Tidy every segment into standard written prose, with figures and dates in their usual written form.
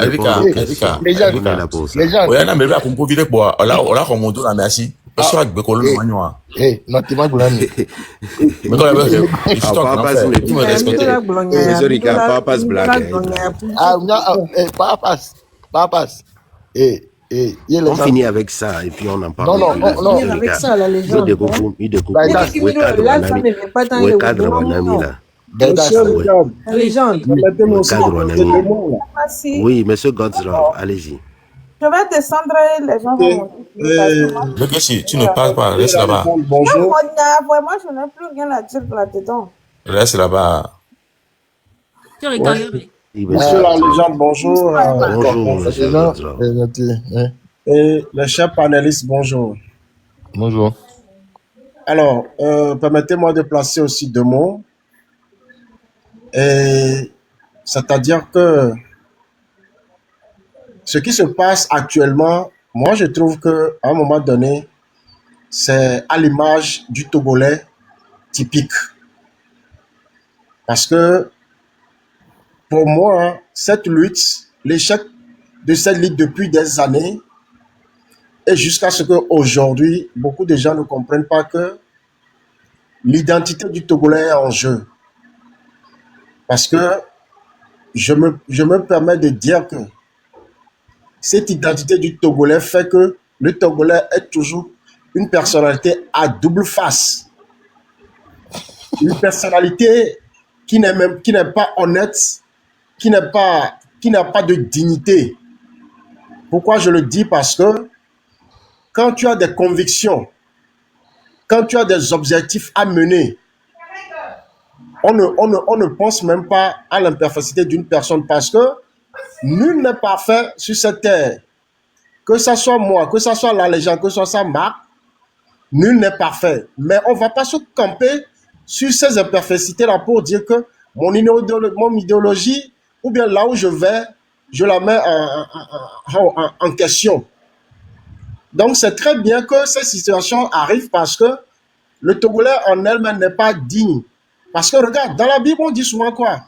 Erika, Les gens. oya na mebe akumpo vile kwa ola komodo na merci. Eso agbe ko lo manyo. Non tu m'as glani. Mais quand même, il faut tu me respectes. Papas blague. Papas. On finit avec ça et puis on en parle. Non. Avec ça, la légende. Il découpe. Cadre Wanami là. Légende. Oui, monsieur Godslove, allez-y. Je vais descendre et les gens vont monter. Mais si tu ne parles pas, reste là-bas. Bonjour. Vraiment, je n'ai plus rien à dire là-dedans. Reste là-bas. Monsieur la légende, bonjour. Bonjour, monsieur Godslove. Et les chers panélistes, bonjour. Bonjour. Alors, permettez-moi de placer aussi 2 mots. C'est-à-dire que ce qui se passe actuellement, moi je trouve qu'à un moment donné, c'est à l'image du Togolais typique. Parce que pour moi, cette lutte, l'échec de cette lutte depuis des années, et jusqu'à ce qu'aujourd'hui, beaucoup de gens ne comprennent pas que l'identité du Togolais est en jeu. Parce que je me permets de dire que cette identité du Togolais fait que le Togolais est toujours une personnalité à double face. Une personnalité qui n'est pas honnête, qui n'a pas de dignité. Pourquoi je le dis? Parce que quand tu as des convictions, quand tu as des objectifs à mener, on ne pense même pas à l'imperfectité d'une personne parce que nul n'est parfait sur cette terre. Que ce soit moi, que ce soit la légende, que ce soit Marc, nul n'est parfait. Mais on ne va pas se camper sur ces imperfectités-là pour dire que mon idéologie, ou bien là où je vais, je la mets en question. Donc c'est très bien que cette situation arrive parce que le Togolais en elle-même n'est pas digne. Parce que regarde, dans la Bible, on dit souvent quoi?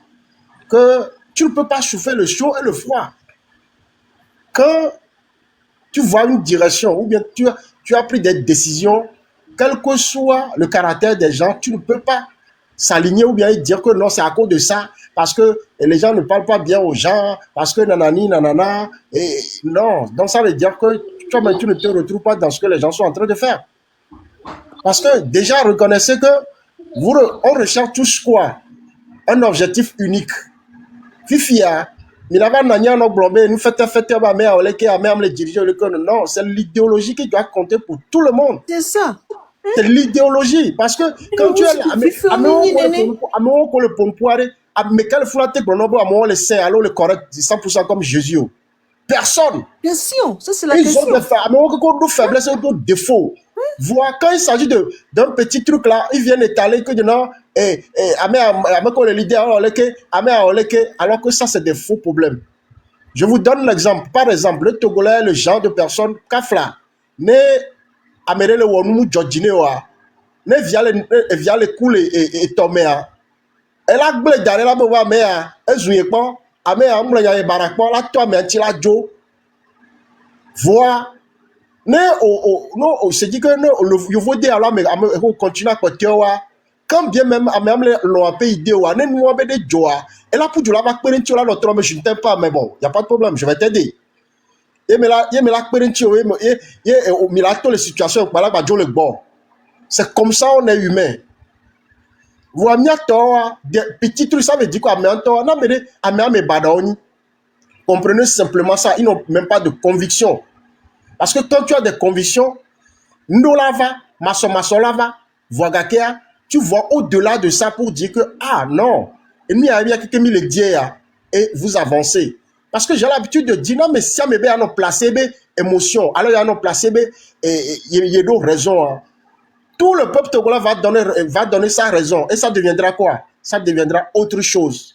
Que tu ne peux pas chauffer le chaud et le froid. Quand tu vois une direction ou bien tu as pris des décisions, quel que soit le caractère des gens, tu ne peux pas s'aligner ou bien dire que non, c'est à cause de ça, parce que les gens ne parlent pas bien aux gens, parce que nanani, nanana, et non. Donc ça veut dire que toi-même, tu ne te retrouves pas dans ce que les gens sont en train de faire. Parce que déjà, reconnaissez que on recherche tous quoi? Un objectif unique. Fifia, nous non, c'est l'idéologie qui doit compter pour tout le monde. C'est ça. C'est l'idéologie. Parce que quand tu es alors le correct 100% comme Jésus. Personne. Question, ça c'est la Ils question. ont des faiblesses et d'autres défauts. Voir quand il s'agit d'un petit truc là, ils viennent étaler que non, alors que ça c'est des faux problèmes. Je vous donne l'exemple. Par exemple, le Togolais, le genre de personne, Kafla, né améré le Wonmu Georginewa, né via les coules et Toméa. Elle a blé d'aller là, mais elle jouait pas. Amé a moula ya barakpo la to me anti la jo voir ne no se dit que le yovo de alors mais continue à côté wa quand bien même l'on a payé idée wa ne nous a de joa et là pour la va perinti là l'autre mais je ne t'aime pas mais bon y a pas de problème je vais t'aider et mais là perinti et au milato les situations par là ba jo le bon c'est comme ça on est humain. Vous avez des petits trucs, ça veut dire quoi? Comprenez simplement ça, ils n'ont même pas de conviction. Parce que quand tu as des convictions, tu vois au-delà de ça pour dire que, ah non, et vous avancez. Parce que j'ai l'habitude de dire, non, mais si on a placé des émotions, alors il y a un placé et il y a d'autres raisons. Tout le peuple togolais va donner sa raison. Et ça deviendra quoi? Ça deviendra autre chose.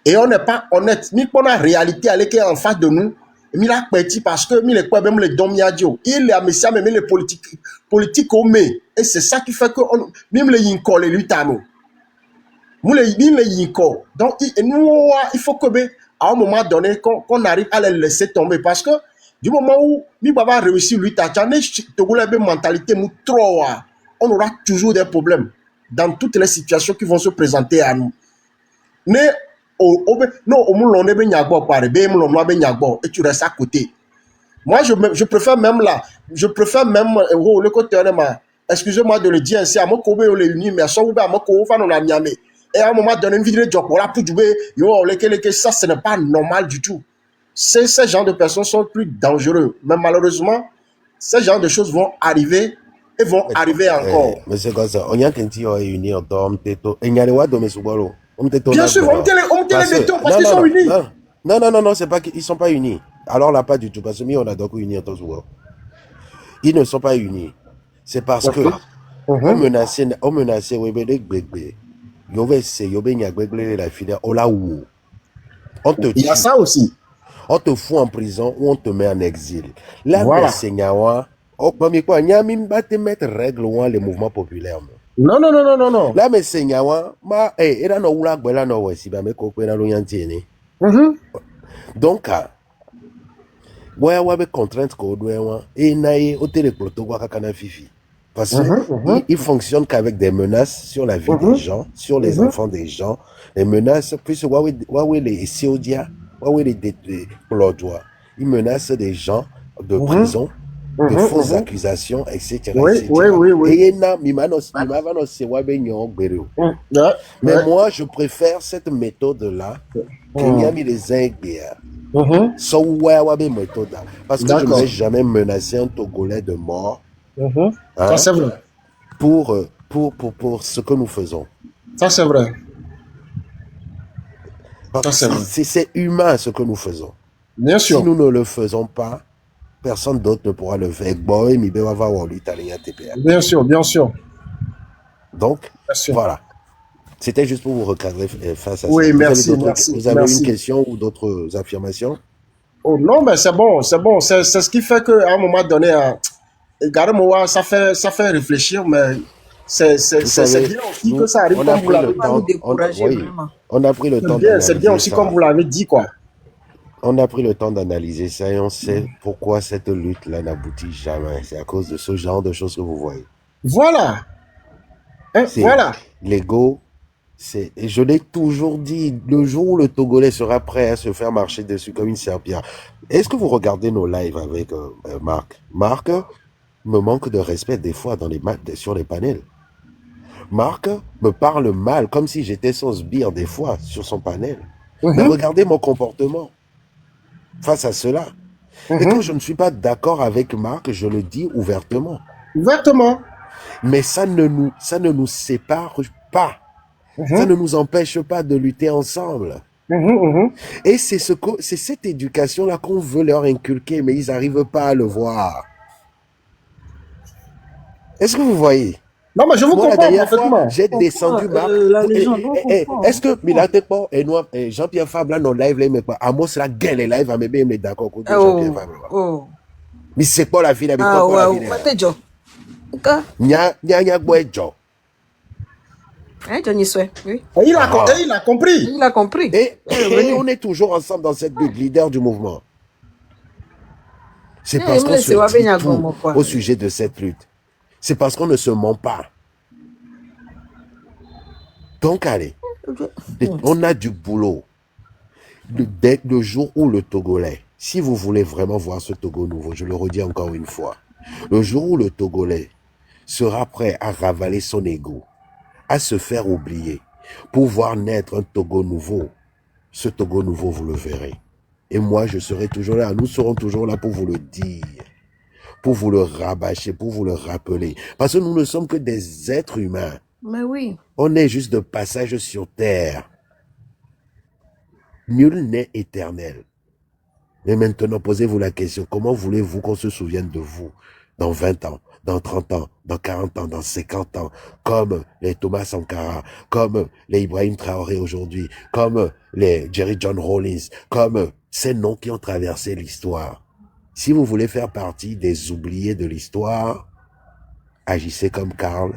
Et on n'est pas honnête. Ni pour la réalité qui est en face de nous, il a petit parce que il est quoi même les domiadio. Il est à messia même les politiques au mais. Et c'est ça qui fait que même les yinko les lutano. Nous les yinko. Donc nous il faut que à un moment donné, qu'on arrive à les laisser tomber. Parce que du moment où Mibaba a réussi, lui, une mentalité trop, on aura toujours des problèmes dans toutes les situations qui vont se présenter à nous. Mais, non, et tu restes à côté. Moi, je préfère même là, le côté de excusez-moi de le dire ainsi, à mon copain, on les unit, mais à son copain, à mon copain, on a mis. Et à un moment donné, une vidéo de job, voilà, pour jouer, ça, ce n'est pas normal du tout. Ces genres de personnes sont plus dangereux. Mais malheureusement, ces genres de choses vont arriver et vont arriver encore. Mais c'est comme ça. On y a qu'un petit uni en temps, et il y a des de mes soubalo. Bien sûr, on me les béton parce qu'ils sont unis. Non, c'est pas qu'ils ne sont pas unis. Alors là, pas du tout. Parce que nous, on a donc unis en temps soubalo. Ils ne sont pas unis. C'est parce que on menaçait, il y a ça aussi. On te fout en prison ou on te met en exil. Là, voilà. On te mettre règle ou les mouvements populaires. Non. Là, mais Senyawa, et là, no oula, gwela no wesi, ba me kokwe na loyantieni. Donc, ouais, ouais, contrainte ko doué, et naïe, au téléproto, quoi, kakana fifi. Parce qu'il fonctionne qu'avec des menaces sur la vie des gens, sur les enfants des gens. Les menaces, plus ouais, les Siodia, ouais, les Plodois. Ils menacent des gens de prison, de fausses accusations, etc. Oui. Et mais moi, je préfère cette méthode-là qu'il y a mis les Ingbéa. Parce que je ne vais jamais menacer un Togolais de mort. Ça, c'est vrai. Pour ce que nous faisons. Ça, c'est vrai. C'est humain ce que nous faisons. Bien sûr. Si nous ne le faisons pas, personne d'autre ne pourra le faire. Bien sûr. Donc, voilà. C'était juste pour vous recadrer face à ça. Oui, merci. Vous avez une question ou d'autres affirmations? Oh non, mais c'est bon. C'est ce qui fait qu'à un moment donné, regarde-moi, ça fait réfléchir, mais c'est bien aussi que ça arrive comme vous l'avez dit. On a pris le temps. C'est bien aussi comme vous l'avez dit, quoi. On a pris le temps d'analyser ça et on sait pourquoi cette lutte-là n'aboutit jamais. C'est à cause de ce genre de choses que vous voyez. Voilà. Voilà. L'ego, et je l'ai toujours dit, le jour où le Togolais sera prêt à se faire marcher dessus comme une serpillère. Est-ce que vous regardez nos lives avec Marc? Marc me manque de respect des fois sur les panels. Marc me parle mal, comme si j'étais son sbire des fois sur son panel. Mais regardez mon comportement face à cela. Et quand je ne suis pas d'accord avec Marc, je le dis ouvertement. Ouvertement. Mais ça ne nous sépare pas. Ça ne nous empêche pas de lutter ensemble. Et c'est cette éducation-là qu'on veut leur inculquer, mais ils n'arrivent pas à le voir. Est-ce que vous voyez? Non, mais je vous comprends parfaitement. J'ai descendu Marc. Est-ce que Milatepo et Jean-Pierre Fabre, non live, là, mais pas. Amos, la gueule, les live, mais bien, d'accord, Jean-Pierre Fabre. Mais c'est quoi la vie, ah, ouais, Joe. Nya, Joe. Johnny Sway, oui. Et il a compris. Il a compris. Et on est toujours ensemble dans cette lutte, leader du mouvement. C'est parce qu'on se dit tout au sujet de cette lutte. C'est parce qu'on ne se ment pas. Donc, allez, on a du boulot. Dès le jour où le Togolais, si vous voulez vraiment voir ce Togo nouveau, je le redis encore une fois, le jour où le Togolais sera prêt à ravaler son ego, à se faire oublier, pour voir naître un Togo nouveau, ce Togo nouveau, vous le verrez. Et moi, je serai toujours là. Nous serons toujours là pour vous le dire, pour vous le rabâcher, pour vous le rappeler. Parce que nous ne sommes que des êtres humains. Mais oui. On est juste de passage sur terre. Nul n'est éternel. Mais maintenant, posez-vous la question, comment voulez-vous qu'on se souvienne de vous dans 20 ans, dans 30 ans, dans 40 ans, dans 50 ans, comme les Thomas Sankara, comme les Ibrahim Traoré aujourd'hui, comme les Jerry John Rawlings, comme ces noms qui ont traversé l'histoire. Si vous voulez faire partie des oubliés de l'histoire, agissez comme Karl,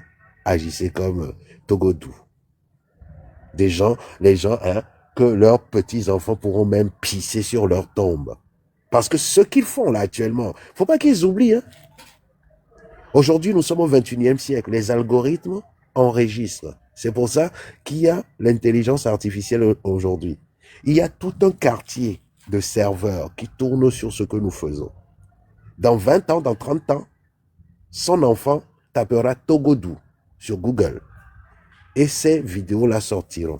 agissez comme Togodou. Les gens, que leurs petits-enfants pourront même pisser sur leur tombe. Parce que ce qu'ils font là actuellement, faut pas qu'ils oublient. Hein. Aujourd'hui, nous sommes au 21e siècle. Les algorithmes enregistrent. C'est pour ça qu'il y a l'intelligence artificielle aujourd'hui. Il y a tout un quartier de serveurs qui tournent sur ce que nous faisons. Dans 20 ans, dans 30 ans, son enfant tapera Togodou sur Google. Et ces vidéos-là sortiront.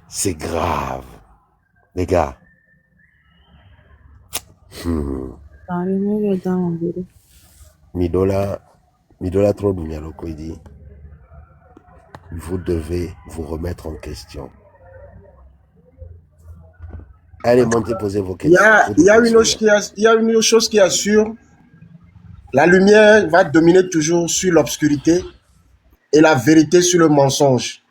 C'est grave. Les gars. Midola Trodumialoko, il dit, vous devez vous remettre en question. Allez, montez, posez vos questions. Il y a une autre chose qui assure. La lumière va dominer toujours sur l'obscurité et la vérité sur le mensonge.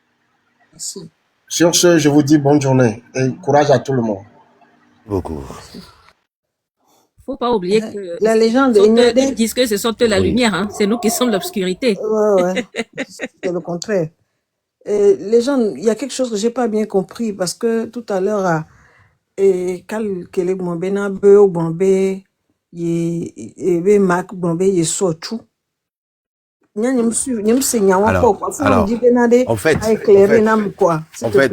Merci. Sur ce, je vous dis bonne journée et courage à tout le monde. Beaucoup. Faut pas oublier que La légende ils disent que ce sont eux la lumière, hein. C'est nous qui sommes l'obscurité. Ouais. C'est le contraire. Les gens, il y a quelque chose que j'ai pas bien compris parce que tout à l'heure, quand Kele Bombena Beo Bombé, il Mac Bombé, il sortu. Alors, en fait,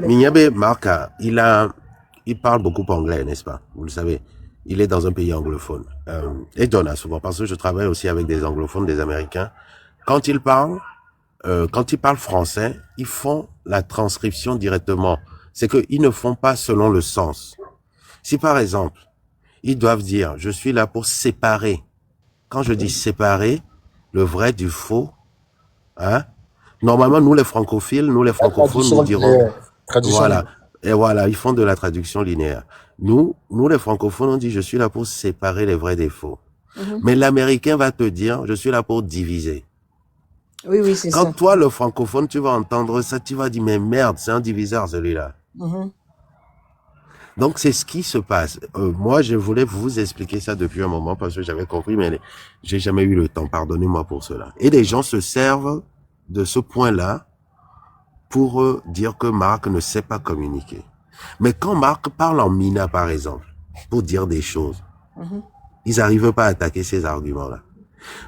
Minyabe Marca, il parle beaucoup anglais, n'est-ce pas? Vous le savez. Il est dans un pays anglophone. Et Donna, souvent, parce que je travaille aussi avec des anglophones, des Américains. Quand ils parlent français, ils font la transcription directement. C'est qu'ils ne font pas selon le sens. Si par exemple, ils doivent dire, je suis là pour séparer. Quand je dis séparer, le vrai du faux, hein? Normalement, nous les francophiles, nous dirons, voilà. Et voilà, ils font de la traduction linéaire. Nous les francophones, on dit, je suis là pour séparer les vrais des faux. Mais l'américain va te dire, je suis là pour diviser. Oui, c'est ça. Quand toi, le francophone, tu vas entendre ça, tu vas dire, mais merde, c'est un diviseur, celui-là. Donc, c'est ce qui se passe. Moi, je voulais vous expliquer ça depuis un moment parce que j'avais compris, mais j'ai jamais eu le temps. Pardonnez-moi pour cela. Et les gens se servent de ce point-là pour dire que Marc ne sait pas communiquer. Mais quand Marc parle en mina, par exemple, pour dire des choses, ils n'arrivent pas à attaquer ces arguments-là.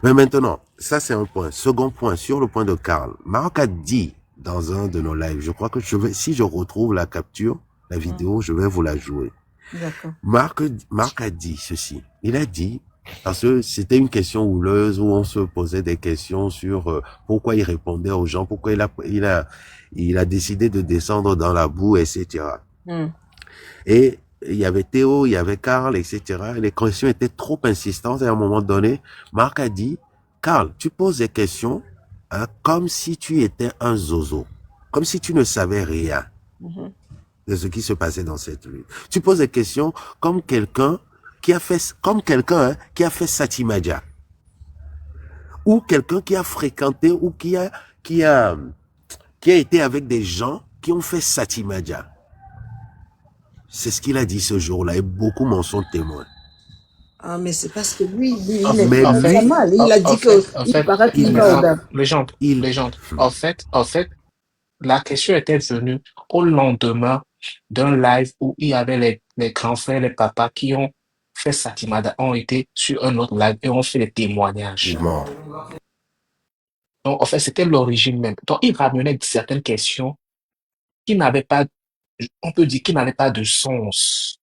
Mais maintenant, ça c'est un point. Second point, sur le point de Karl, Marc a dit dans un de nos lives, je crois que si je retrouve la capture, la vidéo, je vais vous la jouer. D'accord. Marc a dit ceci. Il a dit, parce que c'était une question houleuse où on se posait des questions sur pourquoi il répondait aux gens, pourquoi il a décidé de descendre dans la boue, etc. Et il y avait Théo, il y avait Karl, etc. Et les questions étaient trop insistantes et à un moment donné, Marc a dit, Karl, tu poses des questions comme si tu étais un zozo, comme si tu ne savais rien de ce qui se passait dans cette lutte. Tu poses des questions comme quelqu'un qui a fait Satimaja, ou quelqu'un qui a fréquenté ou qui a été avec des gens qui ont fait Satimaja. C'est ce qu'il a dit ce jour-là et beaucoup m'en sont témoins. Ah, mais c'est parce que lui, il Mais est pas mal. Il a dit qu'il paraît qu'il va Légende. En fait, la question était venue au lendemain d'un live où il y avait les grands frères, les papas qui ont fait Satimada, ont été sur un autre live et ont fait des témoignages. Donc, en fait, c'était l'origine même. Donc, il ramenait certaines questions qui n'avaient pas, on peut dire, qui n'avaient pas de sens.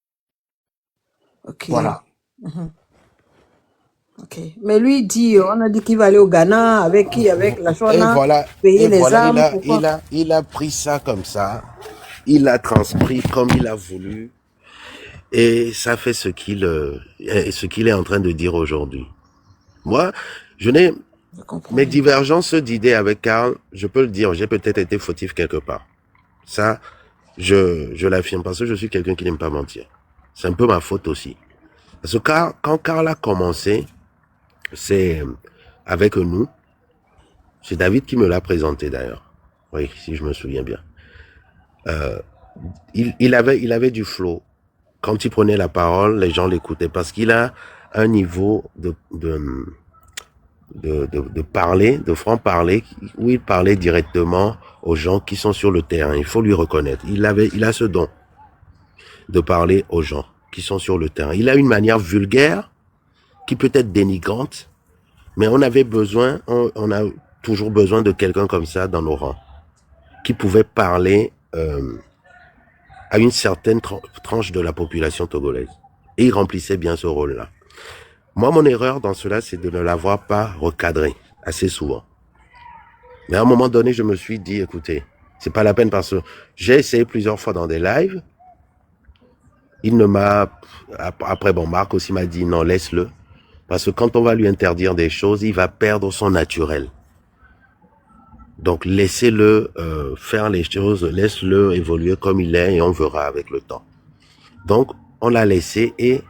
Ok. Voilà. Ok. Mais lui dit, on a dit qu'il va aller au Ghana avec qui? Avec la Chouana, payer les armes. Il a pris ça comme ça. Il l'a transcrit comme il a voulu. Et ça fait ce qu'il est en train de dire aujourd'hui. Moi, mes divergences d'idées avec Karl, je peux le dire, j'ai peut-être été fautif quelque part. Ça, je l'affirme parce que je suis quelqu'un qui n'aime pas mentir. C'est un peu ma faute aussi. Parce que quand Karl a commencé, c'est avec nous. C'est David qui me l'a présenté d'ailleurs. Oui, si je me souviens bien. Il avait du flow. Quand il prenait la parole, les gens l'écoutaient parce qu'il a un niveau de parler, de franc-parler, où il parlait directement aux gens qui sont sur le terrain. Il faut lui reconnaître. Il a ce don de parler aux gens qui sont sur le terrain. Il a une manière vulgaire qui peut être dénigrante, mais on avait besoin, on a toujours besoin de quelqu'un comme ça dans nos rangs, qui pouvait parler à une certaine tranche de la population togolaise. Et il remplissait bien ce rôle-là. Moi, mon erreur dans cela, c'est de ne l'avoir pas recadré assez souvent. Mais à un moment donné, je me suis dit, écoutez, c'est pas la peine parce que j'ai essayé plusieurs fois dans des lives. Il ne m'a... Après, bon, Marc aussi m'a dit, non, laisse-le. Parce que quand on va lui interdire des choses, il va perdre son naturel. Donc, laissez-le faire les choses, laisse-le évoluer comme il est et on verra avec le temps. Donc, on l'a laissé et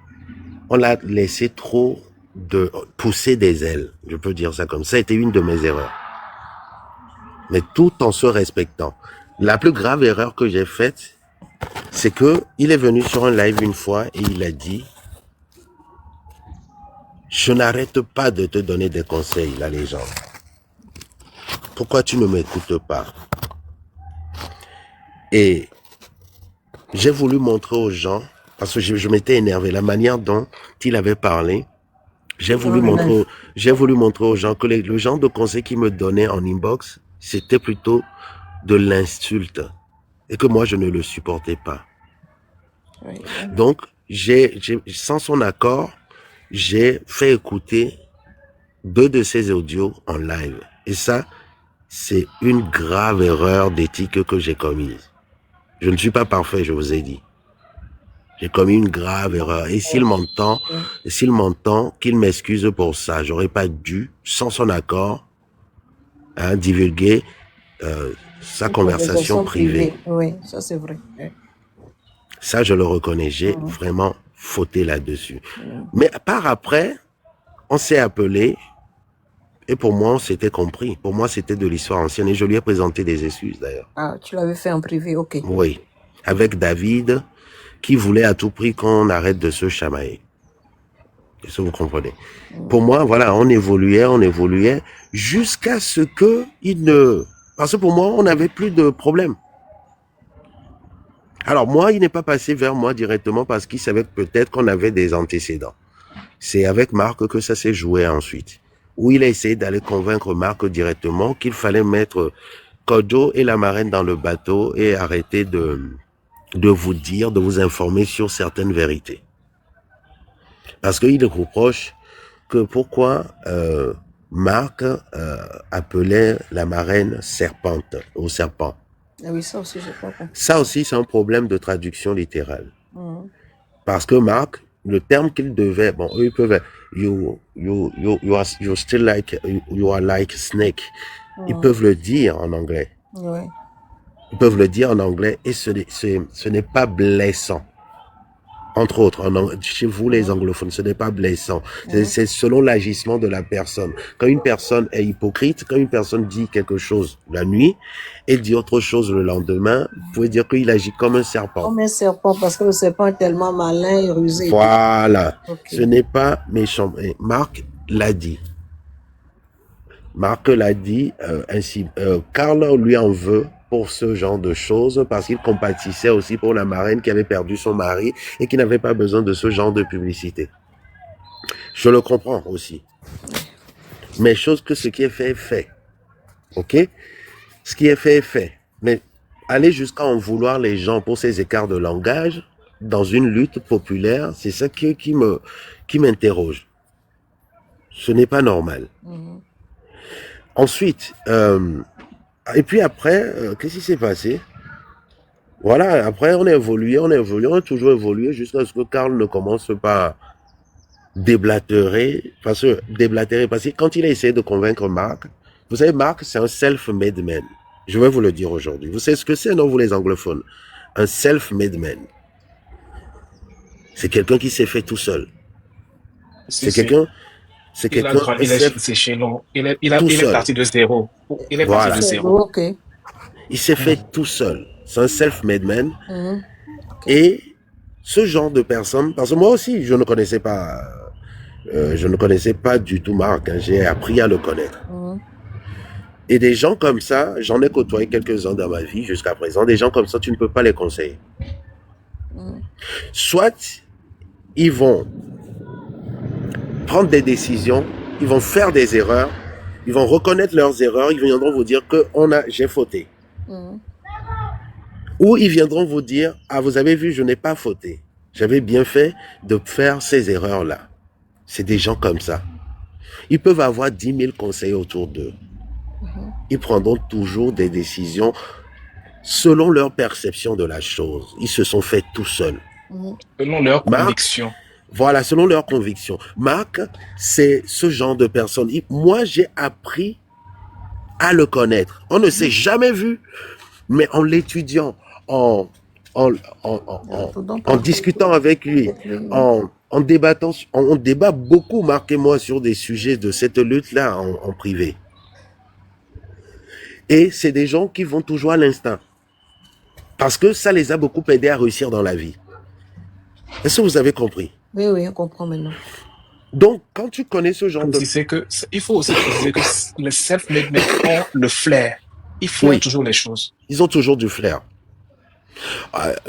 on l'a laissé trop de pousser des ailes. Je peux dire ça comme ça. Ça a été une de mes erreurs. Mais tout en se respectant. La plus grave erreur que j'ai faite, c'est que il est venu sur un live une fois et il a dit « Je n'arrête pas de te donner des conseils, la légende. Pourquoi tu ne m'écoutes pas ?» Et j'ai voulu montrer aux gens, parce que je m'étais énervé, la manière dont il avait parlé, j'ai voulu montrer aux gens que le genre de conseils qu'il me donnait en inbox, c'était plutôt de l'insulte et que moi je ne le supportais pas. Oui. Donc, sans son accord, j'ai fait écouter 2 de ses audios en live. Et ça, c'est une grave erreur d'éthique que j'ai commise. Je ne suis pas parfait, je vous ai dit. J'ai commis une grave erreur. Et s'il m'entend, qu'il m'excuse pour ça. J'aurais pas dû, sans son accord, divulguer sa conversation privée. Oui, ça c'est vrai. Ça, je le reconnais. J'ai vraiment fauté là-dessus. Mais par après, on s'est appelé et pour moi, on s'était compris. Pour moi, c'était de l'histoire ancienne et je lui ai présenté des excuses d'ailleurs. Ah, tu l'avais fait en privé, ok. Oui, avec David, qui voulait à tout prix qu'on arrête de se chamailler. Est-ce que vous comprenez? Pour moi, voilà, on évoluait jusqu'à ce que parce que pour moi, on n'avait plus de problème. Alors moi, il n'est pas passé vers moi directement parce qu'il savait peut-être qu'on avait des antécédents. C'est avec Marc que ça s'est joué ensuite, où il a essayé d'aller convaincre Marc directement qu'il fallait mettre Kojo et la marraine dans le bateau et arrêter de vous informer sur certaines vérités. Parce qu'il reproche que pourquoi Marc appelait la marraine serpente ou serpent. Ah oui, ça aussi, j'ai pas compris. Ça aussi, c'est un problème de traduction littérale. Parce que Marc, le terme qu'il devait, bon, eux, ils peuvent, you are like snake. Ils peuvent le dire en anglais. Ouais. Ils peuvent le dire en anglais et ce n'est pas blessant. Entre autres, chez vous les anglophones, ce n'est pas blessant. C'est selon l'agissement de la personne. Quand une personne est hypocrite, quand une personne dit quelque chose la nuit et dit autre chose le lendemain, vous pouvez dire qu'il agit comme un serpent. Comme un serpent, parce que le serpent est tellement malin et rusé. Voilà. Okay. Ce n'est pas méchant. Et Marc l'a dit. Marc l'a dit ainsi. Karl lui en veut pour ce genre de choses parce qu'il compatissait aussi pour la marraine qui avait perdu son mari et qui n'avait pas besoin de ce genre de publicité. Je le comprends aussi. Mais ce qui est fait est fait. Ok? Ce qui est fait est fait. Mais aller jusqu'à en vouloir les gens pour ces écarts de langage dans une lutte populaire, c'est ça qui m'interroge. Ce n'est pas normal. Ensuite, et puis après, qu'est-ce qui s'est passé? Voilà, après on a évolué, on a toujours évolué jusqu'à ce que Karl ne commence pas déblatérer, parce que quand il a essayé de convaincre Marc, vous savez, Marc, c'est un self-made man. Je vais vous le dire aujourd'hui. Vous savez ce que c'est, non, vous les anglophones? Un self-made man. C'est quelqu'un qui s'est fait tout seul. C'est quelqu'un... C'est quelqu'un... Il est chez nous. Il est parti de zéro. Il est parti de zéro. Okay. Il s'est fait tout seul. C'est un self-made man. Et ce genre de personne, parce que moi aussi, je ne connaissais pas Je ne connaissais pas du tout Marc, hein, j'ai appris à le connaître. Mhm. Et des gens comme ça, j'en ai côtoyé quelques-uns dans ma vie jusqu'à présent, des gens comme ça, tu ne peux pas les conseiller. Mhm. Soit ils vont prendre des décisions, ils vont faire des erreurs, ils vont reconnaître leurs erreurs, ils viendront vous dire que j'ai fauté. Mhm. Ou ils viendront vous dire, ah vous avez vu, je n'ai pas fauté. J'avais bien fait de faire ces erreurs-là. C'est des gens comme ça. Ils peuvent avoir 10 000 conseils autour d'eux. Ils prendront toujours des décisions selon leur perception de la chose. Ils se sont faits tout seuls. Selon leur Marc, conviction. voilà, selon leur conviction. Marc, c'est ce genre de personne. Moi, j'ai appris à le connaître. On ne s'est jamais vu, mais en l'étudiant, en discutant avec lui, en débattant, on débat beaucoup, Marc et moi, sur des sujets de cette lutte-là en privé. Et c'est des gens qui vont toujours à l'instinct. Parce que ça les a beaucoup aidés à réussir dans la vie. Est-ce que vous avez compris? Oui, oui, on comprend maintenant. Donc, quand tu connais ce genre de... Il faut aussi préciser que les self-made men ont le flair. Ils flairent toujours les choses. Ils ont toujours du flair.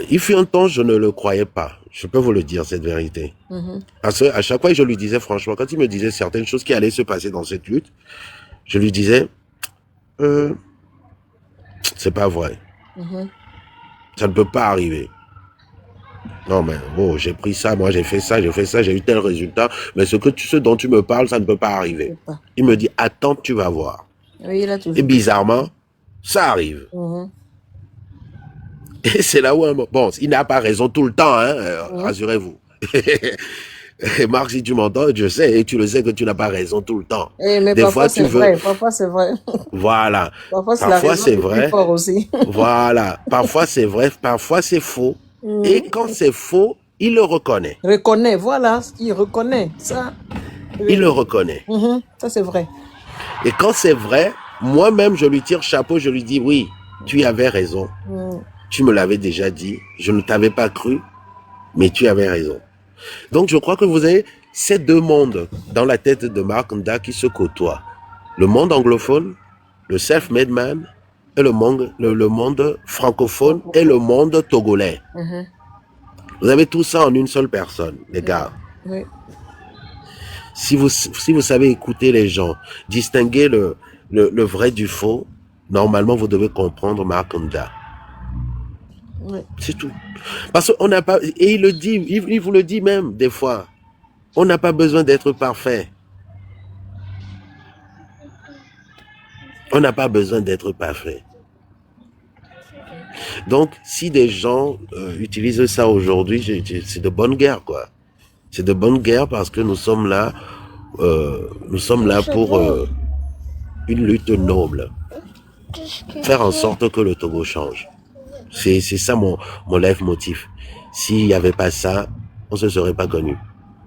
Il fut un temps, je ne le croyais pas. Je peux vous le dire, cette vérité. Parce qu'à chaque fois, je lui disais, franchement, quand il me disait certaines choses qui allaient se passer dans cette lutte, je lui disais, c'est pas vrai. Ça ne peut pas arriver. Non, mais bon, j'ai pris ça, moi j'ai fait ça, j'ai eu tel résultat, mais ce dont tu me parles, ça ne peut pas arriver. Il me dit, attends, tu vas voir. Oui, il a toujours... Et bizarrement, ça arrive. Et c'est là où... Bon, il n'a pas raison tout le temps, hein, rassurez-vous. Marc, si tu m'entends, je sais, et tu le sais que tu n'as pas raison tout le temps. Mais des parfois, c'est vrai, parfois c'est vrai. Voilà. Parfois c'est vrai. Aussi. Voilà. Parfois c'est vrai, parfois c'est faux. Et quand c'est faux, il le reconnaît. Reconnaît, voilà, il reconnaît ça. Oui. Il le reconnaît. Ça c'est vrai. Et quand c'est vrai, moi-même je lui tire chapeau, je lui dis oui, tu avais raison. Tu me l'avais déjà dit, je ne t'avais pas cru, mais tu avais raison. Donc je crois que vous avez ces deux mondes dans la tête de Marc Nda qui se côtoient. Le monde anglophone, le self-made man, et le monde francophone et le monde togolais. Vous avez tout ça en une seule personne, les gars. Oui. Si vous savez écouter les gens, distinguer le vrai du faux, normalement vous devez comprendre Marc Nda. Oui. C'est tout. Parce qu'on n'a pas, et il le dit, il vous le dit même des fois, on n'a pas besoin d'être parfait. On n'a pas besoin d'être parfait. Donc, si des gens utilisent ça aujourd'hui, c'est de bonne guerre, quoi. C'est de bonne guerre parce que nous sommes là pour une lutte noble. Faire en sorte que le Togo change. C'est ça mon leitmotiv. S'il n'y avait pas ça, on ne se serait pas connu.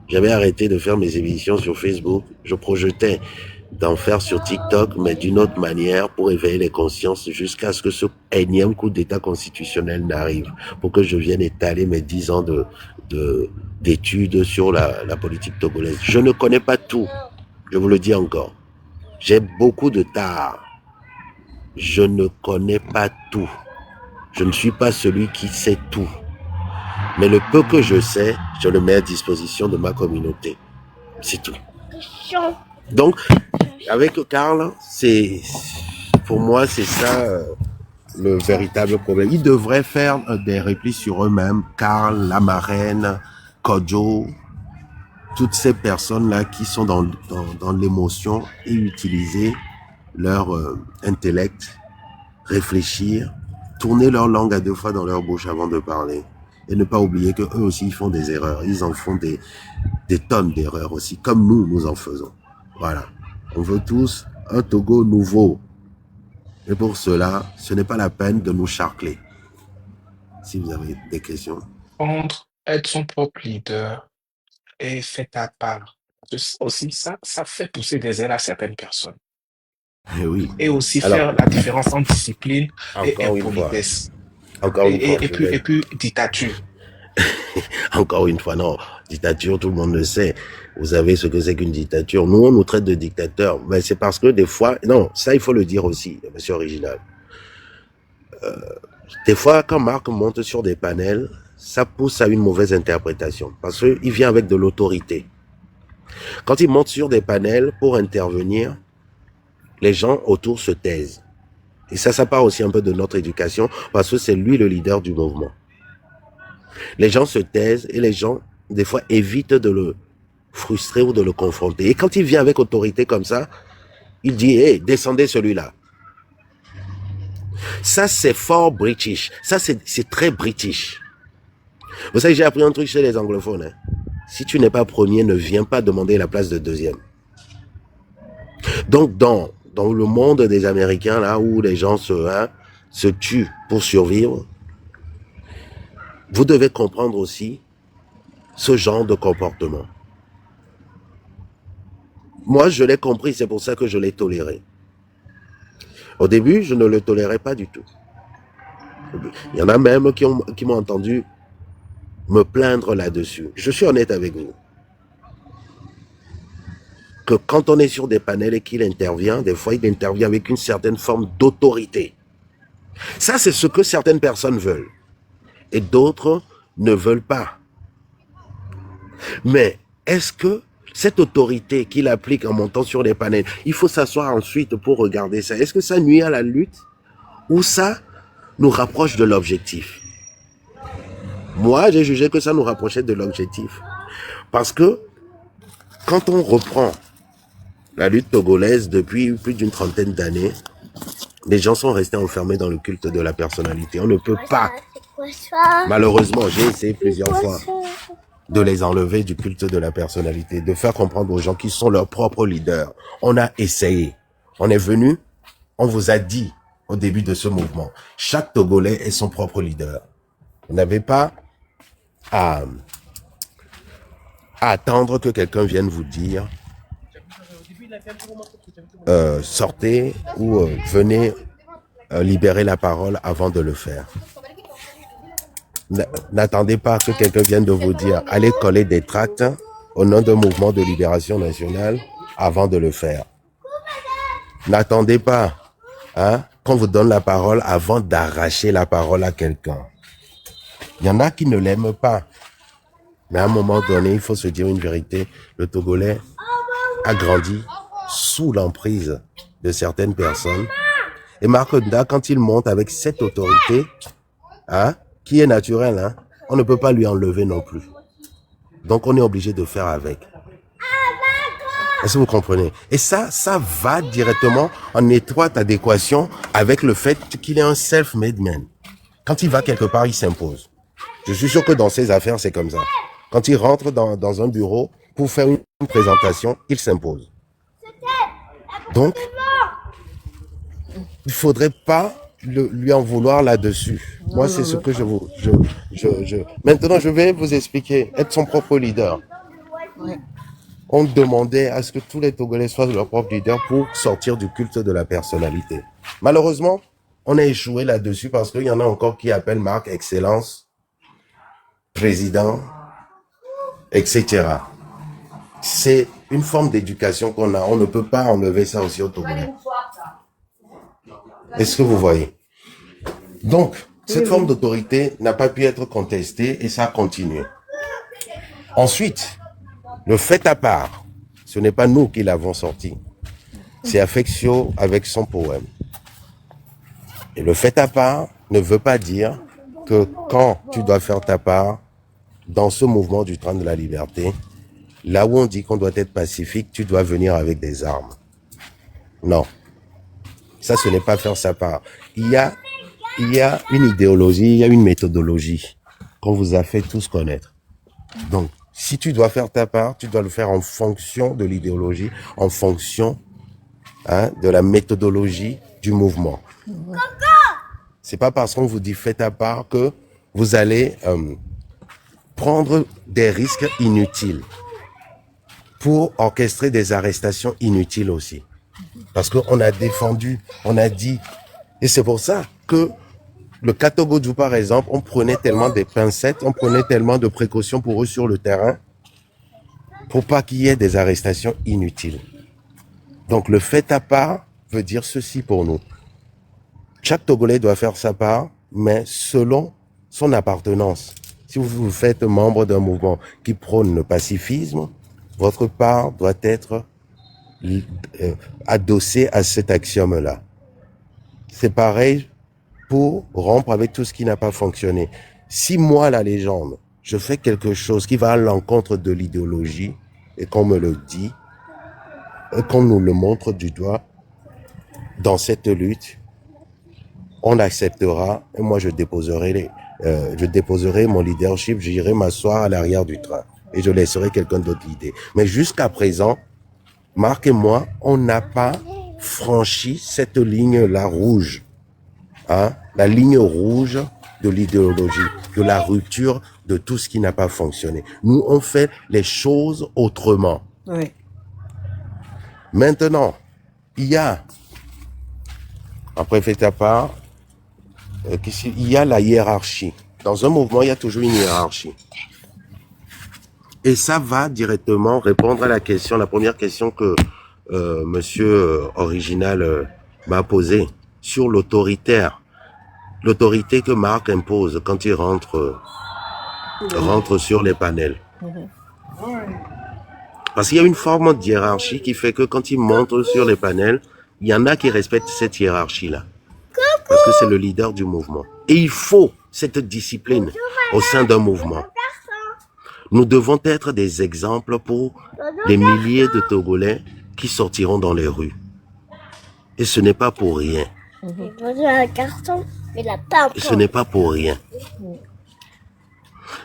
J'avais arrêté de faire mes émissions sur Facebook. Je projetais d'en faire sur TikTok, mais d'une autre manière pour éveiller les consciences jusqu'à ce que ce énième coup d'état constitutionnel n'arrive, pour que je vienne étaler mes 10 ans d'études sur la politique togolaise. Je ne connais pas tout, je vous le dis encore. J'ai beaucoup de tard. Je ne connais pas tout. Je ne suis pas celui qui sait tout. Mais le peu que je sais, je le mets à disposition de ma communauté. C'est tout. Donc, avec Karl, pour moi, c'est ça le véritable problème. Ils devraient faire des replis sur eux-mêmes. Karl, la marraine, Kojo, toutes ces personnes-là qui sont dans l'émotion et utiliser leur intellect, réfléchir, tourner leur langue à 2 fois dans leur bouche avant de parler. Et ne pas oublier qu'eux aussi, ils font des erreurs. Ils en font des tonnes d'erreurs aussi, comme nous en faisons. Voilà. On veut tous un Togo nouveau. Et pour cela, ce n'est pas la peine de nous charcler. Si vous avez des questions. Être son propre leader et faire ta part. Aussi, ça fait pousser des ailes à certaines personnes. Et oui. Et aussi faire la différence entre discipline et impolitesse. Encore une fois. Et puis dictature. Encore une fois, non. Dictature, tout le monde le sait. Vous savez ce que c'est qu'une dictature. Nous, on nous traite de dictateurs. Mais c'est parce que des fois, non, ça, il faut le dire aussi, monsieur Original. Des fois, quand Marc monte sur des panels, ça pousse à une mauvaise interprétation. Parce qu'il vient avec de l'autorité. Quand il monte sur des panels pour intervenir, les gens autour se taisent. Et ça part aussi un peu de notre éducation, parce que c'est lui le leader du mouvement. Les gens se taisent et les gens, des fois, évitent de le frustrer ou de le confronter. Et quand il vient avec autorité comme ça, il dit, hey, descendez celui-là. Ça, c'est fort british. Ça, c'est très british. Vous savez, j'ai appris un truc chez les anglophones. Hein. Si tu n'es pas premier, ne viens pas demander la place de deuxième. Donc, dans le monde des Américains, là où les gens se tuent pour survivre, vous devez comprendre aussi ce genre de comportement. Moi, je l'ai compris, c'est pour ça que je l'ai toléré. Au début, je ne le tolérais pas du tout. Il y en a même qui m'ont entendu me plaindre là-dessus. Je suis honnête avec vous. Que quand on est sur des panels et qu'il intervient, des fois, il intervient avec une certaine forme d'autorité. Ça, c'est ce que certaines personnes veulent. Et d'autres ne veulent pas. Mais est-ce que cette autorité qu'il applique en montant sur les panels, il faut s'asseoir ensuite pour regarder ça. Est-ce que ça nuit à la lutte ou ça nous rapproche de l'objectif? Moi, j'ai jugé que ça nous rapprochait de l'objectif. Parce que quand on reprend la lutte togolaise depuis plus d'une trentaine d'années, les gens sont restés enfermés dans le culte de la personnalité. On ne peut pas, malheureusement, j'ai essayé plusieurs fois de les enlever du culte de la personnalité, de faire comprendre aux gens qu'ils sont leurs propres leaders. On a essayé. On est venu, on vous a dit au début de ce mouvement, chaque Togolais est son propre leader. Vous n'avez pas à attendre que quelqu'un vienne vous dire sortez ou venez libérer la parole avant de le faire. N'attendez pas que quelqu'un vienne de vous dire allez coller des tracts au nom d'un mouvement de libération nationale avant de le faire. N'attendez pas qu'on vous donne la parole avant d'arracher la parole à quelqu'un. Il y en a qui ne l'aiment pas. Mais à un moment donné, il faut se dire une vérité. Le Togolais a grandi sous l'emprise de certaines personnes. Et Marc Nda, quand il monte avec cette autorité, qui est naturelle, on ne peut pas lui enlever non plus. Donc on est obligé de faire avec. Est-ce que vous comprenez? Et ça va directement en étroite adéquation avec le fait qu'il est un self-made man. Quand il va quelque part, il s'impose. Je suis sûr que dans ses affaires, c'est comme ça. Quand il rentre dans un bureau pour faire une présentation, il s'impose. Donc, il ne faudrait pas lui en vouloir là-dessus. Moi, c'est ce que Maintenant, je vais vous expliquer. Être son propre leader. On demandait à ce que tous les Togolais soient leur propre leader pour sortir du culte de la personnalité. Malheureusement, on a échoué là-dessus parce qu'il y en a encore qui appellent Marc Excellence, président, etc. C'est une forme d'éducation qu'on a. On ne peut pas enlever ça aussi au Togolais. Est-ce que vous voyez? Donc, cette forme d'autorité n'a pas pu être contestée et ça a continué. Ensuite, le fait à part, ce n'est pas nous qui l'avons sorti. C'est Affectio avec son poème. Et le fait à part ne veut pas dire que quand tu dois faire ta part dans ce mouvement du train de la liberté, là où on dit qu'on doit être pacifique, tu dois venir avec des armes. Non. Ça, ce n'est pas faire sa part. Il y a une idéologie, il y a une méthodologie qu'on vous a fait tous connaître. Donc, si tu dois faire ta part, tu dois le faire en fonction de l'idéologie, en fonction de la méthodologie du mouvement. C'est pas parce qu'on vous dit fais ta part que vous allez prendre des risques inutiles pour orchestrer des arrestations inutiles aussi. Parce qu'on a défendu, on a dit, et c'est pour ça que Le cas Togodou, par exemple, on prenait tellement des pincettes, on prenait tellement de précautions pour eux sur le terrain pour pas qu'il y ait des arrestations inutiles. Donc, le fait à part veut dire ceci pour nous. Chaque Togolais doit faire sa part, mais selon son appartenance. Si vous faites membre d'un mouvement qui prône le pacifisme, votre part doit être adossée à cet axiome-là. C'est pareil pour rompre avec tout ce qui n'a pas fonctionné. Si moi, la légende, je fais quelque chose qui va à l'encontre de l'idéologie et qu'on me le dit, et qu'on nous le montre du doigt dans cette lutte, on acceptera et moi je déposerai mon leadership, j'irai m'asseoir à l'arrière du train et je laisserai quelqu'un d'autre l'idée. Mais jusqu'à présent, Marc et moi, on n'a pas franchi cette ligne-là rouge, hein, la ligne rouge de l'idéologie, de la rupture de tout ce qui n'a pas fonctionné. Nous, on fait les choses autrement. Oui. Maintenant, il y a, après fait à part, il y a la hiérarchie. Dans un mouvement, il y a toujours une hiérarchie. Et ça va directement répondre à la question, la première question que monsieur Original m'a posée sur l'autoritaire. L'autorité que Marc impose quand il rentre sur les panels. Parce qu'il y a une forme de hiérarchie qui fait que quand il monte sur les panels, il y en a qui respectent cette hiérarchie-là. Parce que c'est le leader du mouvement. Et il faut cette discipline au sein d'un mouvement. Nous devons être des exemples pour les milliers de Togolais qui sortiront dans les rues. Et ce n'est pas pour rien. Et ce n'est pas pour rien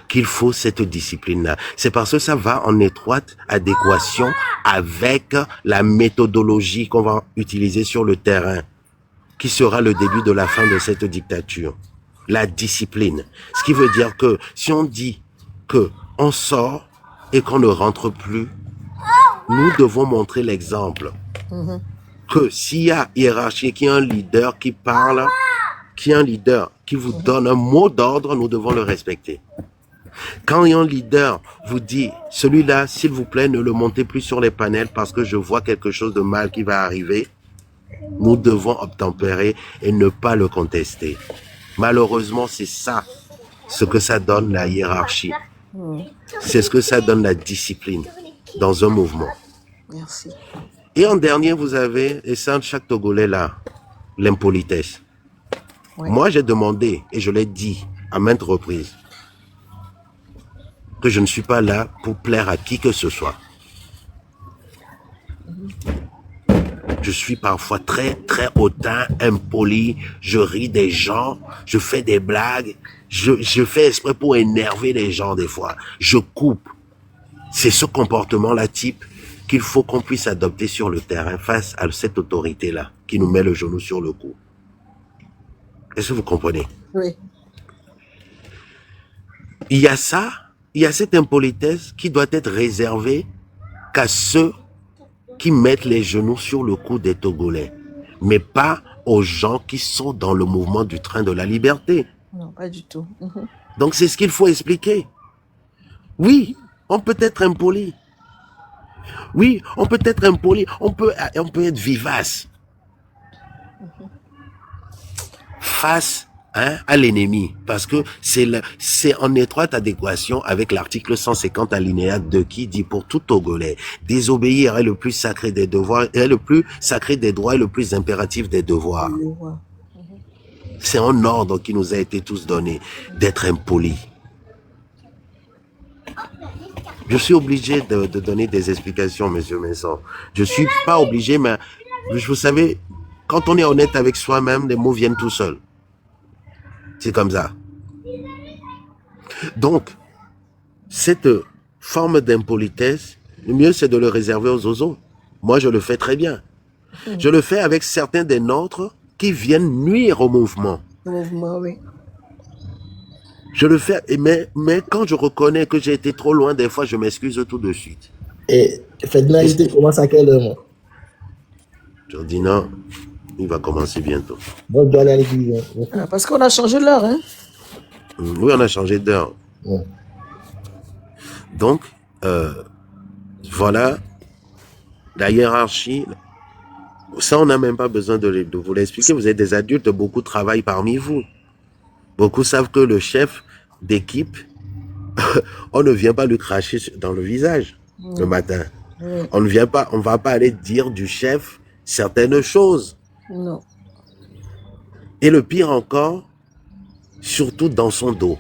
qu'il faut cette discipline-là. C'est parce que ça va en étroite adéquation avec la méthodologie qu'on va utiliser sur le terrain, qui sera le début de la fin de cette dictature. La discipline. Ce qui veut dire que si on dit que on sort et qu'on ne rentre plus, nous devons montrer l'exemple. Que s'il y a hiérarchie, qu'il y a un leader qui parle, qu'il y a un leader qui vous donne un mot d'ordre, nous devons le respecter. Quand un leader vous dit, celui-là, s'il vous plaît, ne le montez plus sur les panels parce que je vois quelque chose de mal qui va arriver, nous devons obtempérer et ne pas le contester. Malheureusement, c'est ça, ce que ça donne la hiérarchie. C'est ce que ça donne la discipline dans un mouvement. Merci. Et en dernier, vous avez, et ça, chaque Togolais là, l'impolitesse. Ouais. Moi, j'ai demandé, et je l'ai dit à maintes reprises, que je ne suis pas là pour plaire à qui que ce soit. Je suis parfois très, très hautain, impoli, je ris des gens, je fais des blagues, je fais exprès pour énerver les gens des fois. Je coupe. C'est ce comportement-là type qu'il faut qu'on puisse adopter sur le terrain face à cette autorité-là qui nous met le genou sur le cou. Est-ce que vous comprenez? Oui. Il y a ça, il y a cette impolitesse qui doit être réservée qu'à ceux qui mettent les genoux sur le cou des Togolais, mais pas aux gens qui sont dans le mouvement du train de la liberté. Non, pas du tout. Donc c'est ce qu'il faut expliquer. Oui, on peut être impoli. Oui, on peut être impoli, on peut être vivace face à l'ennemi, parce que c'est en étroite adéquation avec l'article 150 alinéa 2 qui dit pour tout Togolais, désobéir est le plus sacré des devoirs, est le plus sacré des droits et le plus impératif des devoirs. C'est un ordre qui nous a été tous donné d'être impoli. Je suis obligé de donner des explications, monsieur Messon. Je suis pas obligé, mais vous savez, quand on est honnête avec soi-même, les mots viennent tout seuls. C'est comme ça. Donc, cette forme d'impolitesse, le mieux c'est de le réserver aux oiseaux. Moi, je le fais très bien. Je le fais avec certains des nôtres qui viennent nuire au mouvement. Le mouvement, oui. Je le fais, mais quand je reconnais que j'ai été trop loin, des fois, je m'excuse tout de suite. Et Ferdinand, tu commences à quelle heure? Je dis non, Il va commencer bientôt. Moi, je dois aller à l'église. Hein. Ah, parce qu'on a changé l'heure, hein. Oui, on a changé d'heure. Ouais. Donc, voilà, la hiérarchie, ça, on n'a même pas besoin de vous l'expliquer. Vous êtes des adultes, beaucoup travaillent parmi vous. Beaucoup savent que le chef d'équipe, on ne vient pas lui cracher dans le visage le matin. On ne vient pas, on va pas aller dire du chef certaines choses. Non. Et le pire encore, surtout dans son dos.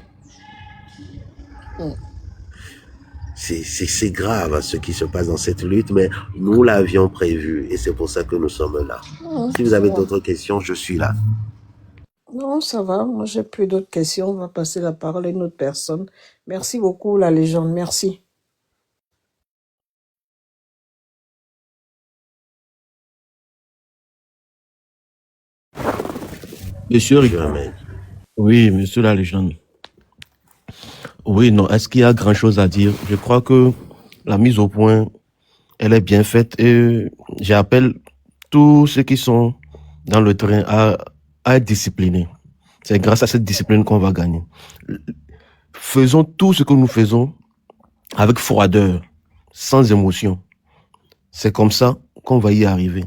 C'est grave ce qui se passe dans cette lutte, mais nous l'avions prévu et c'est pour ça que nous sommes là. Si vous avez d'autres questions, je suis là. Non, ça va. Moi, j'ai plus d'autres questions. On va passer la parole à une autre personne. Merci beaucoup, la légende. Merci. Monsieur Ricard. Oui, monsieur la légende. Oui, non, est-ce qu'il y a grand-chose à dire? Je crois que la mise au point, elle est bien faite et j'appelle tous ceux qui sont dans le train à être disciplinés. C'est grâce à cette discipline qu'on va gagner. Faisons tout ce que nous faisons avec froideur, sans émotion. C'est comme ça qu'on va y arriver.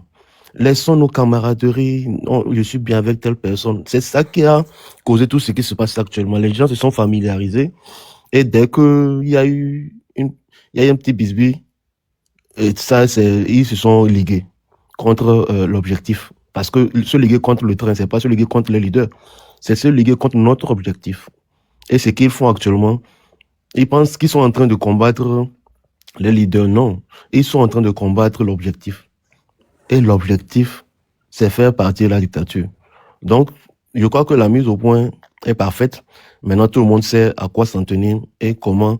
Laissons nos camaraderies, non, je suis bien avec telle personne. C'est ça qui a causé tout ce qui se passe actuellement. Les gens se sont familiarisés et dès qu'il y a eu un petit bisbis, et ça, ils se sont ligués contre l'objectif. Parce que se liguer contre le train, c'est pas se liguer contre les leaders, c'est se liguer contre notre objectif. Et ce qu'ils font actuellement, ils pensent qu'ils sont en train de combattre les leaders. Non, ils sont en train de combattre l'objectif. Et l'objectif, c'est faire partir la dictature. Donc, je crois que la mise au point est parfaite. Maintenant, tout le monde sait à quoi s'en tenir et comment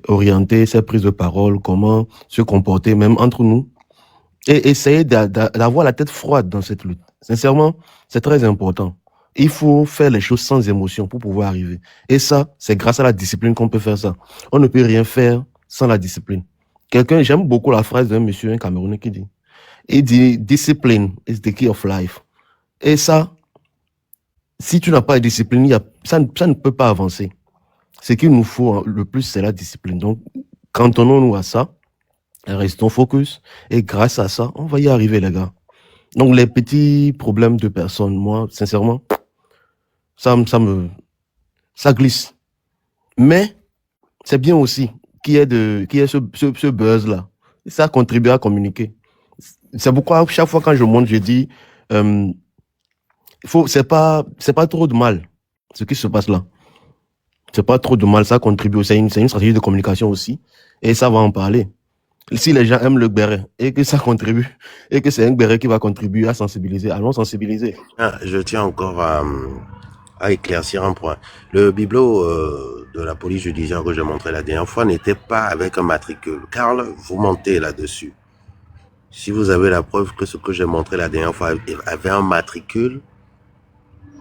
orienter ses prises de parole, comment se comporter, même entre nous. Et essayer d'avoir la tête froide dans cette lutte. Sincèrement, c'est très important. Il faut faire les choses sans émotion pour pouvoir arriver. Et ça, c'est grâce à la discipline qu'on peut faire ça. On ne peut rien faire sans la discipline. J'aime beaucoup la phrase d'un monsieur, un Camerounais qui dit, il dit, discipline is the key of life. Et ça, si tu n'as pas de discipline, ça ne peut pas avancer. Ce qu'il nous faut le plus, c'est la discipline. Donc, cantonnons-nous à ça, restons focus, et grâce à ça, on va y arriver, les gars. Donc, les petits problèmes de personnes, moi, sincèrement, ça glisse. Mais, c'est bien aussi qu'il y ait ce buzz-là. Ça contribue à communiquer. C'est pourquoi chaque fois quand je monte, je dis, c'est pas trop de mal ce qui se passe là. C'est pas trop de mal, ça contribue. C'est une stratégie de communication aussi, et ça va en parler. Si les gens aiment le béret et que ça contribue et que c'est un béret qui va contribuer à sensibiliser, allons sensibiliser. Je tiens encore à éclaircir un point. Le bibelot de la police judiciaire que j'ai montré la dernière fois n'était pas avec un matricule. Karl, vous mentez là-dessus. Si vous avez la preuve que ce que j'ai montré la dernière fois avait un matricule,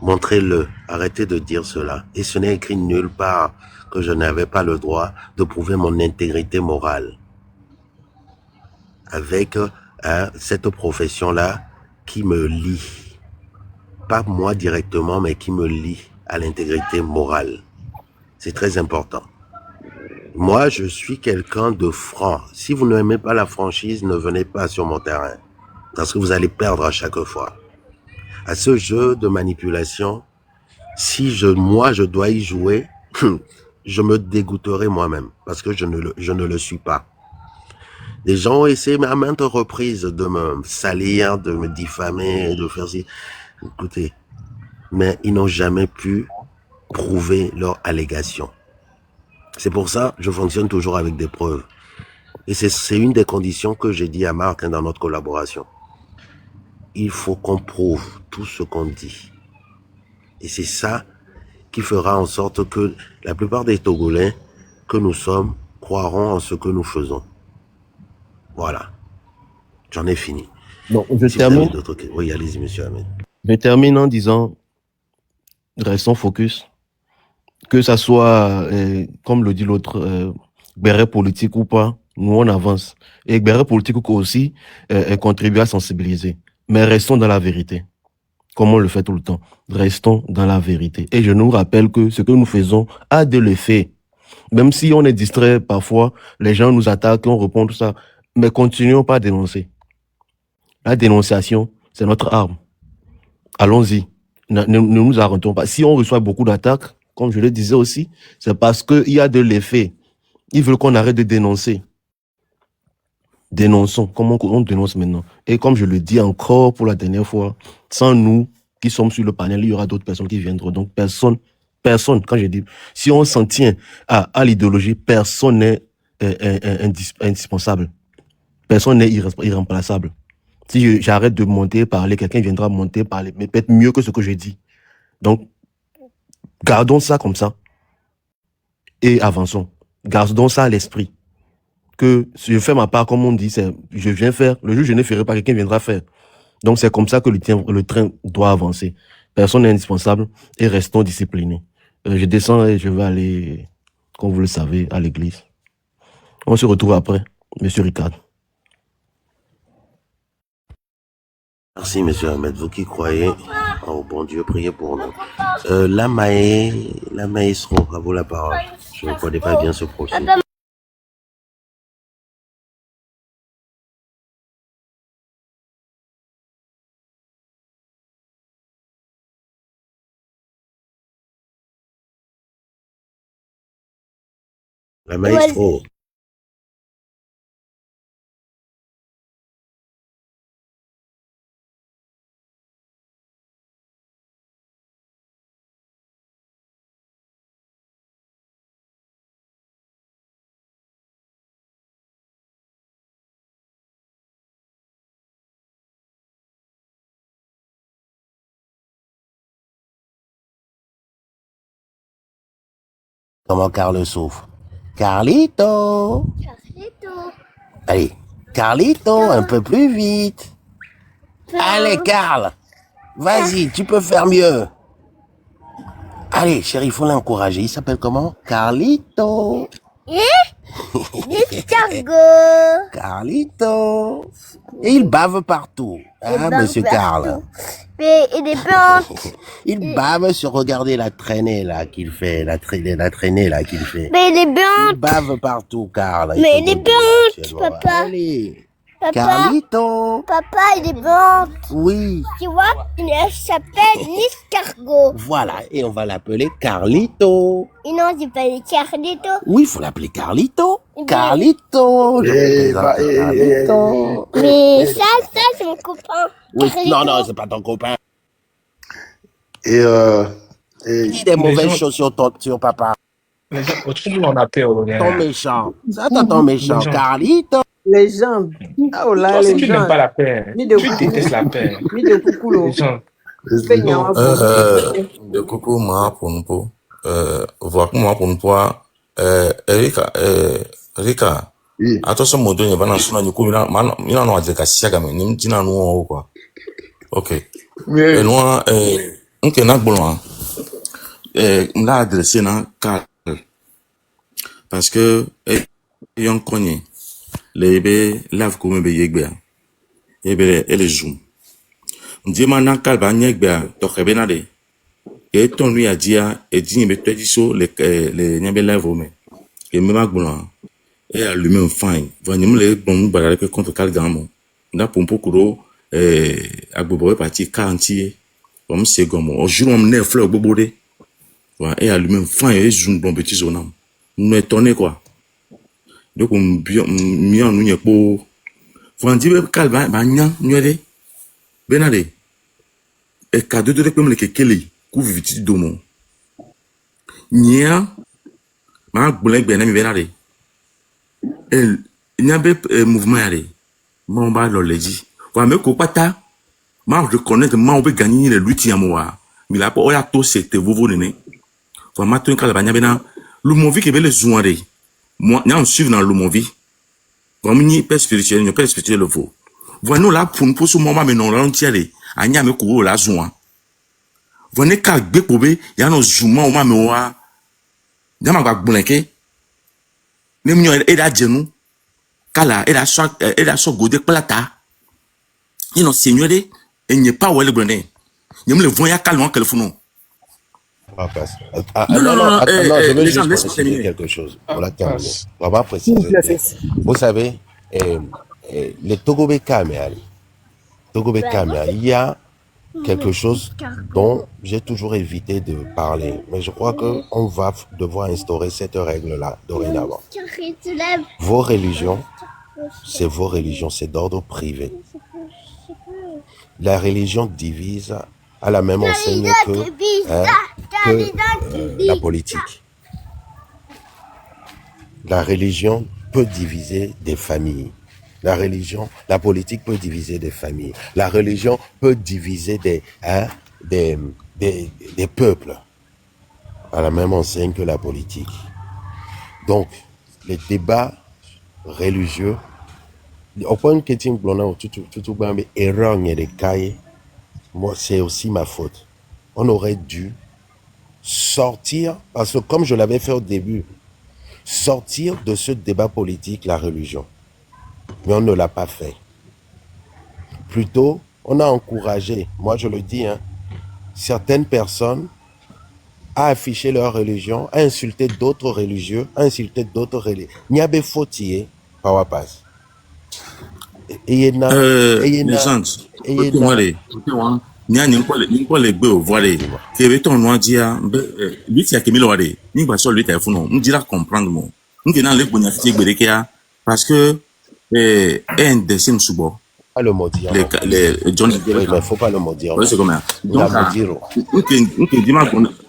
montrez-le. Arrêtez de dire cela. Et ce n'est écrit nulle part que je n'avais pas le droit de prouver mon intégrité morale avec cette profession-là qui me lie. Pas moi directement, mais qui me lie à l'intégrité morale. C'est très important. Moi, je suis quelqu'un de franc. Si vous n'aimez pas la franchise, ne venez pas sur mon terrain. Parce que vous allez perdre à chaque fois. À ce jeu de manipulation, si moi, je dois y jouer, je me dégoûterai moi-même. Parce que je ne le suis pas. Des gens ont essayé à maintes reprises de me salir, de me diffamer, de faire ci. Écoutez, mais ils n'ont jamais pu prouver leur allégation. C'est pour ça que je fonctionne toujours avec des preuves. Et c'est une des conditions que j'ai dit à Marc dans notre collaboration. Il faut qu'on prouve tout ce qu'on dit. Et c'est ça qui fera en sorte que la plupart des Togolais que nous sommes croiront en ce que nous faisons. Voilà. J'en ai fini. Donc, je termine. Oui, allez-y, monsieur Ahmed. Je termine en disant, restons focus. Que ça soit, comme le dit l'autre, béret politique ou pas, nous on avance. Et béret politique aussi contribue à sensibiliser. Mais restons dans la vérité. Comme on le fait tout le temps. Restons dans la vérité. Et je nous rappelle que ce que nous faisons a de l'effet. Même si on est distrait parfois, les gens nous attaquent, on répond tout ça. Mais continuons pas à dénoncer. La dénonciation, c'est notre arme. Allons-y. Ne nous arrêtons pas. Si on reçoit beaucoup d'attaques, comme je le disais aussi, c'est parce qu'il y a de l'effet. Ils veulent qu'on arrête de dénoncer. Dénonçons, comme on dénonce maintenant. Et comme je le dis encore pour la dernière fois, sans nous qui sommes sur le panel, il y aura d'autres personnes qui viendront. Donc personne, quand je dis, si on s'en tient à l'idéologie, personne n'est indispensable. Personne n'est irremplaçable. Si j'arrête de monter, parler, quelqu'un viendra monter, parler, mais peut-être mieux que ce que je dis. Donc, gardons ça comme ça et avançons. Gardons ça à l'esprit. Que je fais ma part, comme on dit, c'est je viens faire, le jour où je ne ferai pas, quelqu'un viendra faire. Donc c'est comme ça que le train doit avancer. Personne n'est indispensable et restons disciplinés. Je descends et je vais aller, comme vous le savez, à l'église. On se retrouve après, Monsieur Ricard. Merci, monsieur Ahmed. Vous qui croyez au bon Dieu, priez pour nous. La maestro, à vous la parole. Je ne connais pas bien ce profil. La maestro. Comment Carl souffre? Carlito. Allez, Carlito, un peu plus vite. Allez, Carl. Vas-y, tu peux faire mieux. Allez, chérie, il faut l'encourager. Il s'appelle comment? Carlito. Carlito. Et il bave partout. Ah, monsieur Carl. Mais il est blanc. Il bave sur, regardez la traînée là qu'il fait, la traînée là qu'il fait. Mais il est Il blanc. bave partout, Carl. Mais il est blanc, papa. Allez. Papa. Carlito. Papa, il est blanc. Oui. Tu vois, il s'appelle l'escargot. Voilà, et on va l'appeler Carlito. Et non, c'est pas les Carlito. Oui, il faut l'appeler Carlito. Ben- Carlito. Je vous présente Carlito. Mais ça, c'est mon copain. Oui, Carlito. non, c'est pas ton copain. Et Dis des mauvaises gens- choses sur papa. Les gens, tout le monde a peur. Ton méchant. Ça, t'as ton méchant. Les gens. Carlito. Les gens. Ah, oh là, Toi aussi, les tu gens. n'aimes pas la paix. Ni de Tu détestes la paix. Ni de coucou, Les gens. Seigneur, De coucou, moi, pour nous, pour, voir moi, pour nous, pour, Rika, oui. attention, mon Dieu, il va dans son année, il a non à dire qu'à siaga, mais il dit non, ou quoi. Ok. Et Mais nous, on est dans le bon, on l'a adressé dans Carl. Parce que, et on connaît, les bébés, lave comme bébé yegbe, et les zoom. On dit, maintenant, Carl va yegbe, donc, benade. Et ton lui a dit, et dit, mais tu dis so, les nyambe lave, mais, et même à Goulan, et à lui-même, fine. Voyez, nous, les bons, barrés, contre Carl Gamo. N'a pour beaucoup, à Bobo, parti 40, comme c'est comme, au jour, on est fleur, Bobodé. Et à lui-même, fine, et zoom, bon petit zonam. Nous étonnés, quoi. Donc, on m'y en nous, pour, vous dire, Carl va, nyan, nyade, benade. Et cadeau de comme les kekele, couvre vite domo. Nia, ma boulek benami benade. El, nyabe mouvement yade. Ma on va l'oledi. Wa me kopata, ma reconnaître ma on peut gagner les luttes ya moi. Mais là, pour oya to c'était vovo nene. Wa ma to nkala banya bena, le movi ke bele zouande. Moi, nya on suivre dans le movi. Wa mini père spirituel, ni père spirituel le vo. Wa nous là pour nous pour ce moment mais non l'entière. Anya me ko la zouan. Venez qu'à Gbekobé, il y a nos zoomants au mamewa. Il y a ma bagbouleke. Nemnyo et la genou. Kala, et la so godé plata. non seigneur et n'y pas où elle est n'y le voyant calmement qu'elle fout non. Non, Non, je veux les gens juste laissent préciser terminer. quelque chose. On l'a terminé. On va préciser. Vous savez, les Togobé Kamea, il y a quelque chose dont j'ai toujours évité de parler. Mais je crois qu'on va devoir instaurer cette règle-là dorénavant. Vos religions, c'est d'ordre privé. La religion divise à la même enseigne que la politique. La religion peut diviser des familles. La politique peut diviser des familles. La religion peut diviser des peuples à la même enseigne que la politique. Donc, les débats religieux, au point que tu erreur de cahier, moi, c'est aussi ma faute. On aurait dû sortir, parce que comme je l'avais fait au début, sortir de ce débat politique la religion. Mais on ne l'a pas fait. Plutôt, on a encouragé, moi je le dis, certaines personnes à afficher leur religion, à insulter d'autres religieux, à insulter d'autres religions. Il y a des fautes, Pawapas. Les gens, écoutez-moi les, n'y a pas les bœufs, voilà. Que veut-on nous dire, lui qui a commis le wari, n'y va sur lui téléphone, on dira comprendre moi. Nous venons les bonifier Bérékia parce que un décime sous Pas le maudire. Les John. Oui, mais il ne faut pas le maudire. Oui, c'est comme ça. Donc,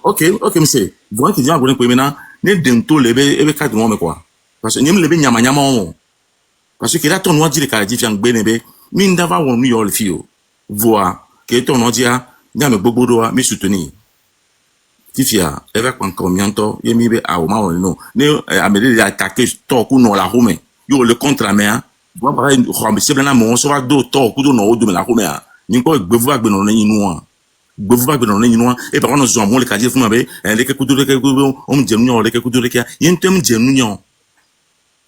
ok, monsieur. Vous qui dit à vous maintenant, ne dento lever et quatre mois mais quoi. Parce que n'y lever nyama parce que là ton noir dit les caractères fiang benebe, mine d'avoir on lui all fio. Voir que ton noir dit n'y a me bobodoa me soutenir. Tifia, avec un combien-temps, y mi be a o ma o no. Ne améliorer attaquer stock ou non la home. Yo le contre main. Bon bah c'est bien mon so va do to ku do no do me la home a. Ni ko gbevu agbe no ni nu a. Gbevu agbe no ni nu a. E pa no zo mo le ka je fun be, le ke ku do le ke ku o m jenu nyon le ke ku do le ke. Yentem jenu nyon.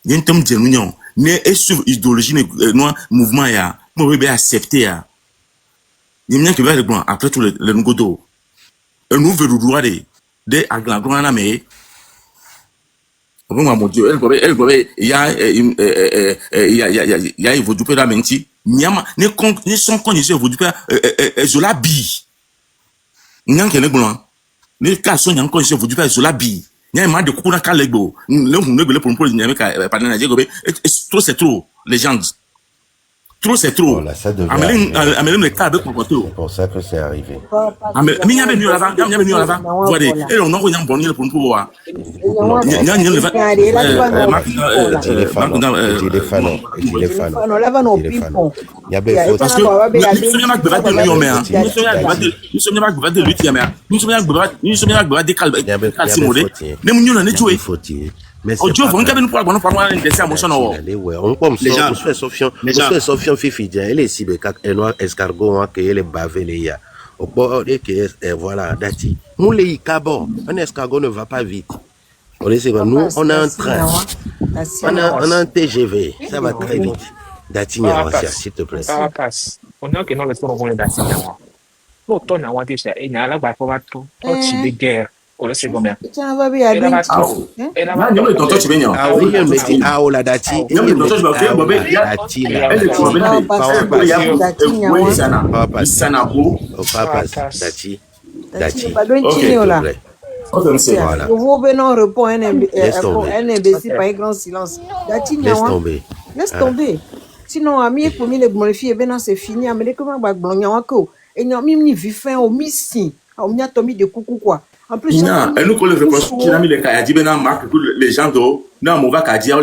Yentem jenu nyon. Ne est sur idéologie noir mouvement ya. Mo be accepter ya. Ni mien que va le blanc après tout le ngodo. Un nouveau droit de aglangon na me. Mon Dieu, il y a vous du la menti. Nyama ne sont connus vous du zola bi. Nyan ke le blanc. Ne ka so nyan connus vous du zola bi. Nyan ma de kuna ka legbo. Le mu ne pour nyame ka pa na jegobe. Trop c'est trop légende. Trop c'est trop. Amelin le cas avec mon poteau. C'est pour ça que c'est arrivé. Mais il y a venu là-bas, il y a venu là-bas. Voilà. Et on a rien bon pour nous voir. Il y a rien le parce que nous sommes pas de l'union mais nous sommes pas de l'union mais nous sommes pas de calme. Nous sommes joué. Oh Dieu, vous n'avez pas bon parler de ça motion non. Les gens, monsieur Sofian Fifi, elle est si bécac et noir escargot que elle est bavé les ya. Au bord de que voilà dati. Moulé cabo, un escargot ne va pas vite. On est nous on a un train. On a un TGV, ça va très vite. Dati s'il te plaît. Ça passe. On a que non le tour on est dati moi. L'automne a dit ça et n'a la ba pas trop. Oh tu de guerre. On le sait combien. Tiens, va bien aller. Et là va. Non, tonton tu viens. Ah oui, mais ah oh la dati. Non, tonton je vais faire bobé. Dati là. Dati. Dati. Vous venez répond un imbécile par un grand silence. Dati laisse tomber. Sinon, ami pour les modifier, c'est fini. Mais comment va blonner et non, mi vifin au missi. On y a tombé de coucou quoi. En plus, elle nous colle le reproche. Tu as mis les cas, il y a dit, les gens d'eau, non, on va dire,